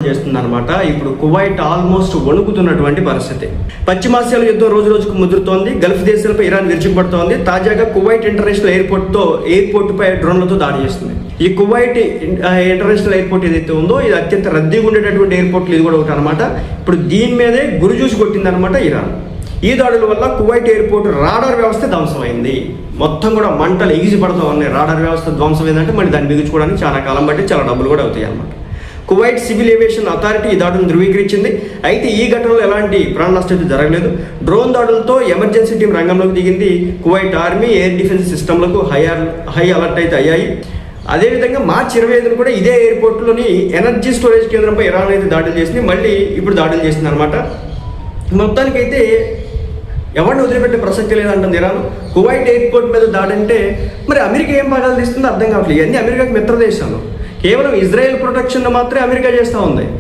చేస్తుందన్నమాట. ఇప్పుడు Kuwait almost వణుకుతున్నటువంటి పరిస్థితి. పశ్చిమాసియాలో యుద్ధం రోజు రోజుకు ముదురుతోంది. Gulf దేశాలపై Iran విరుచుకుపడుతోంది. తాజాగా కువైట్ ఇంటర్నేషనల్ ఎయిర్పోర్ట్ పై డ్రోన్లతో దాడి చేస్తుంది. ఈ కువైట్ ఇంటర్నేషనల్ ఎయిర్పోర్ట్ ఏదైతే ఉందో ఇది అత్యంత రద్దీగా ఉండేటటువంటి ఎయిర్పోర్ట్లు ఇది కూడా ఒకటి అనమాట. ఇప్పుడు దీని మీదే గురి చూసి కొట్టిందనమాట ఇరాన్. ఈ దాడుల వల్ల కువైట్ ఎయిర్పోర్ట్ రాడార్ వ్యవస్థ ధ్వంసమైంది. మొత్తం కూడా మంటలు ఎగిసి పడుతూ ఉన్నాయి. రాడార్ వ్యవస్థ ధ్వంసం ఏంటంటే మళ్ళీ దాన్ని బిగించుకోవడానికి చాలా కాలం బట్టి చాలా డబ్బులు కూడా అవుతాయి అన్నమాట. కువైట్ సివిల్ ఏవియేషన్ అథారిటీ ఈ దాడులను ధృవీకరించింది. అయితే ఈ ఘటనలో ఎలాంటి ప్రాణ నష్టం జరగలేదు. డ్రోన్ దాడులతో ఎమర్జెన్సీ టీం రంగంలోకి దిగింది. కువైట్ ఆర్మీ ఎయిర్ డిఫెన్స్ సిస్టంలకు హై అలర్ట్ అయితే అయ్యాయి. అదేవిధంగా మార్చి 25 కూడా ఇదే ఎయిర్పోర్ట్లోని ఎనర్జీ స్టోరేజ్ కేంద్రంపై ఇరాన్ అయితే దాడులు చేసింది. మళ్ళీ ఇప్పుడు దాడులు చేసింది అనమాట. మొత్తానికైతే ఎవరిని వదిలిపెట్టే ప్రసక్తి లేదంటుంది ఇరాన్. కువైట్ ఎయిర్పోర్ట్ మీద దాడి అంటే మరి అమెరికా ఏం భాగాలు తీస్తుందో అర్థం కావట్లేదు. ఇవన్నీ అమెరికాకి మిత్ర దేశాలు. కేవలం ఇజ్రాయెల్ ప్రొటెక్షన్ మాత్రమే అమెరికా చేస్తూ ఉంది.